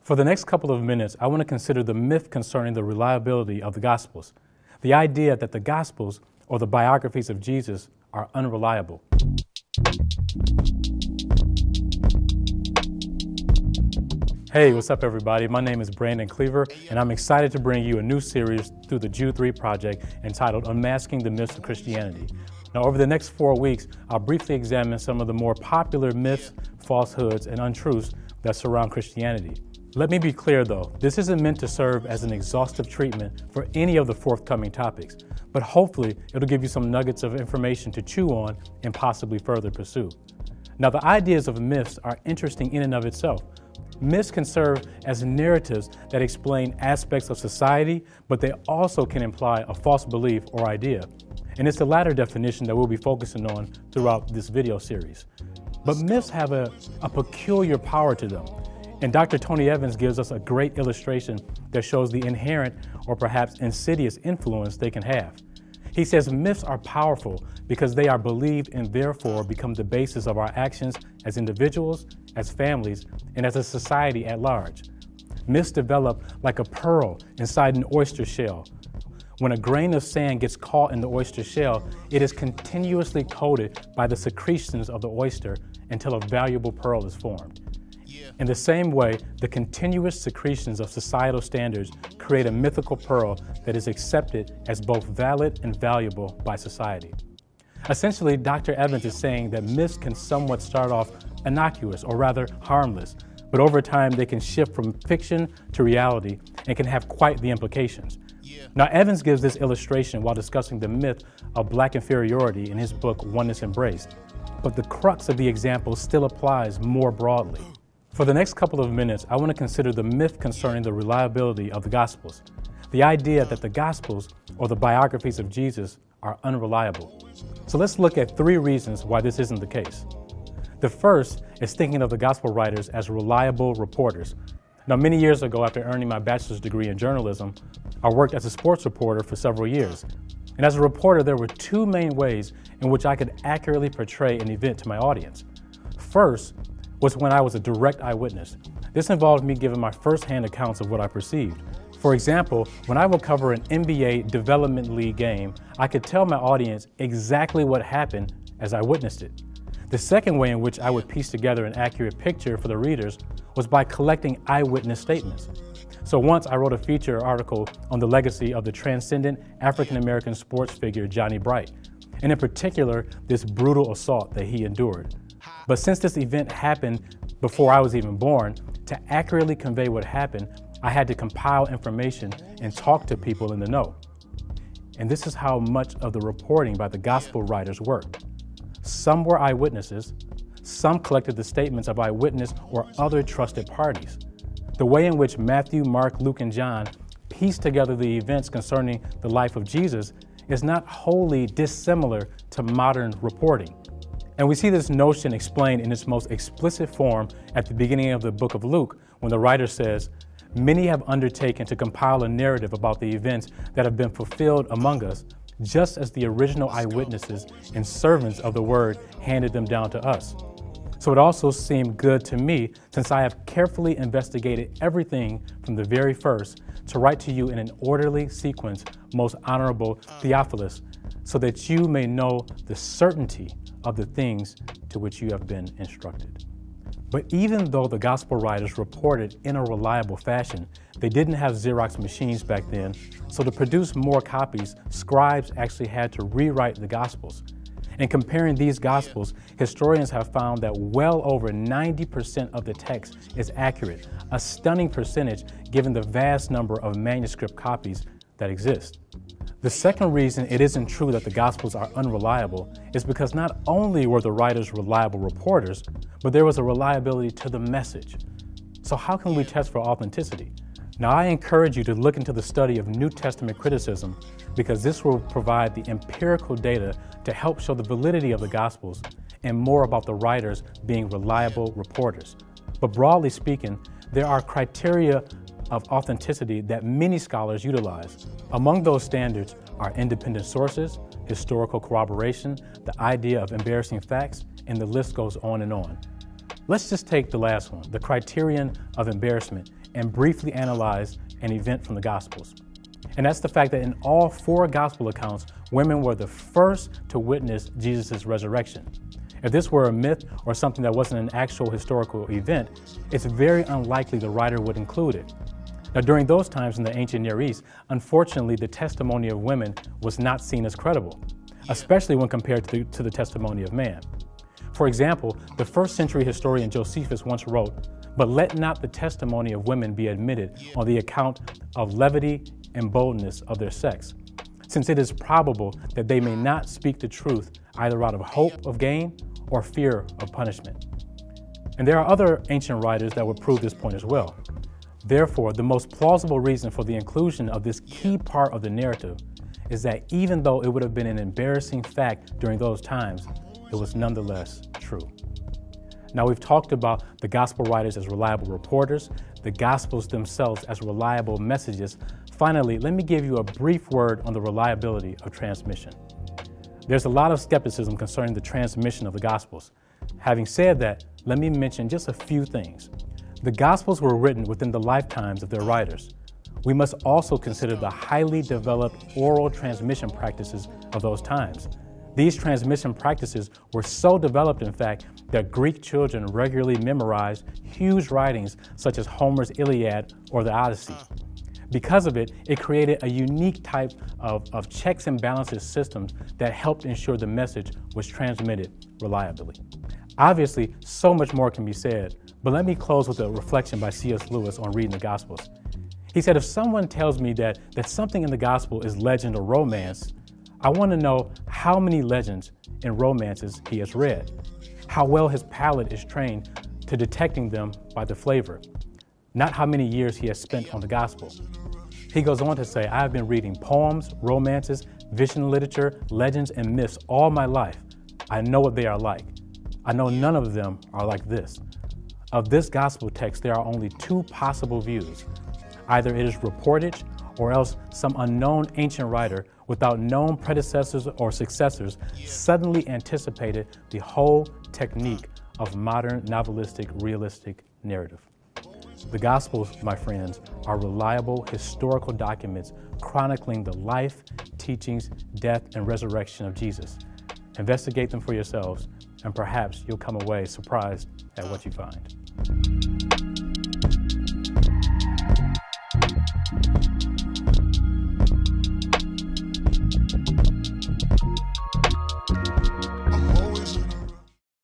For the next couple of minutes, I want to consider the myth concerning the reliability of the Gospels, the idea that the Gospels, or the biographies of Jesus, are unreliable. Hey, what's up everybody? My name is Cleaver, and I'm excited to bring you a new series through the Jude 3 project entitled Unmasking the Myths of Christianity. Now, over the next 4 weeks, I'll briefly examine some of the more popular myths, falsehoods, and untruths that surround Christianity. Let me be clear though, this isn't meant to serve as an exhaustive treatment for any of the forthcoming topics, but hopefully it'll give you some nuggets of information to chew on and possibly further pursue. Now, the ideas of myths are interesting in and of itself. Myths can serve as narratives that explain aspects of society, but they also can imply a false belief or idea. And it's the latter definition that we'll be focusing on throughout this video series. But myths have a peculiar power to them. And Dr. Tony Evans gives us a great illustration that shows the inherent or perhaps insidious influence they can have. He says myths are powerful because they are believed and therefore become the basis of our actions as individuals, as families, and as a society at large. Myths develop like a pearl inside an oyster shell. When a grain of sand gets caught in the oyster shell, it is continuously coated by the secretions of the oyster until a valuable pearl is formed. In the same way, the continuous secretions of societal standards create a mythical pearl that is accepted as both valid and valuable by society. Essentially, Dr. Evans is saying that myths can somewhat start off innocuous, or rather harmless, but over time they can shift from fiction to reality and can have quite the implications. Now, Evans gives this illustration while discussing the myth of Black inferiority in his book, Oneness Embraced, but the crux of the example still applies more broadly. For the next couple of minutes, I want to consider the myth concerning the reliability of the Gospels, the idea that the Gospels, or the biographies of Jesus, are unreliable. So let's look at 3 reasons why this isn't the case. The first is thinking of the Gospel writers as reliable reporters. Now, many years ago, after earning my bachelor's degree in journalism, I worked as a sports reporter for several years. And as a reporter, there were 2 main ways in which I could accurately portray an event to my audience. First was when I was a direct eyewitness. This involved me giving my first-hand accounts of what I perceived. For example, when I would cover an NBA Development League game, I could tell my audience exactly what happened as I witnessed it. The second way in which I would piece together an accurate picture for the readers was by collecting eyewitness statements. So once I wrote a feature article on the legacy of the transcendent African-American sports figure Johnny Bright, and in particular, this brutal assault that he endured. But since this event happened before I was even born, to accurately convey what happened, I had to compile information and talk to people in the know. And this is how much of the reporting by the gospel writers worked. Some were eyewitnesses, some collected the statements of eyewitness or other trusted parties. The way in which Matthew, Mark, Luke, and John pieced together the events concerning the life of Jesus is not wholly dissimilar to modern reporting. And we see this notion explained in its most explicit form at the beginning of the book of Luke, when the writer says, "Many have undertaken to compile a narrative about the events that have been fulfilled among us, just as the original eyewitnesses and servants of the word handed them down to us." So it also seemed good to me, since I have carefully investigated everything from the very first, to write to you in an orderly sequence, most honorable Theophilus, so that you may know the certainty of the things to which you have been instructed. But even though the gospel writers reported in a reliable fashion, they didn't have Xerox machines back then, so to produce more copies, scribes actually had to rewrite the gospels. And comparing these gospels, historians have found that well over 90% of the text is accurate, a stunning percentage given the vast number of manuscript copies that exist. The second reason it isn't true that the Gospels are unreliable is because not only were the writers reliable reporters, but there was a reliability to the message. So how can we test for authenticity? Now, I encourage you to look into the study of New Testament criticism, because this will provide the empirical data to help show the validity of the Gospels and more about the writers being reliable reporters. But broadly speaking, there are criteria of authenticity that many scholars utilize. Among those standards are independent sources, historical corroboration, the idea of embarrassing facts, and the list goes on and on. Let's just take the last one, the criterion of embarrassment, and briefly analyze an event from the Gospels. And that's the fact that in all 4 Gospel accounts, women were the first to witness Jesus' resurrection. If this were a myth or something that wasn't an actual historical event, it's very unlikely the writer would include it. Now, during those times in the ancient Near East, unfortunately, the testimony of women was not seen as credible, especially when compared to the testimony of man. For example, the first century historian Josephus once wrote, "But let not the testimony of women be admitted on the account of levity and boldness of their sex, since it is probable that they may not speak the truth either out of hope of gain or fear of punishment." And there are other ancient writers that would prove this point as well. Therefore, the most plausible reason for the inclusion of this key part of the narrative is that even though it would have been an embarrassing fact during those times, it was nonetheless true. Now, we've talked about the gospel writers as reliable reporters, the gospels themselves as reliable messages. Finally, let me give you a brief word on the reliability of transmission. There's a lot of skepticism concerning the transmission of the gospels. Having said that, let me mention just a few things. The Gospels were written within the lifetimes of their writers. We must also consider the highly developed oral transmission practices of those times. These transmission practices were so developed, in fact, that Greek children regularly memorized huge writings such as Homer's Iliad or the Odyssey. Because of it, it created a unique type of checks and balances systems that helped ensure the message was transmitted reliably. Obviously, so much more can be said, but let me close with a reflection by C.S. Lewis on reading the Gospels. He said, if someone tells me that something in the Gospel is legend or romance, I want to know how many legends and romances he has read, how well his palate is trained to detecting them by the flavor, not how many years he has spent on the Gospel. He goes on to say, I have been reading poems, romances, vision literature, legends, and myths all my life. I know what they are like. I know none of them are like this. Of this gospel text, there are only 2 possible views. Either it is reportage, or else some unknown ancient writer without known predecessors or successors suddenly anticipated the whole technique of modern novelistic realistic narrative. The Gospels, my friends, are reliable historical documents chronicling the life, teachings, death, and resurrection of Jesus. Investigate them for yourselves, and perhaps you'll come away surprised at what you find.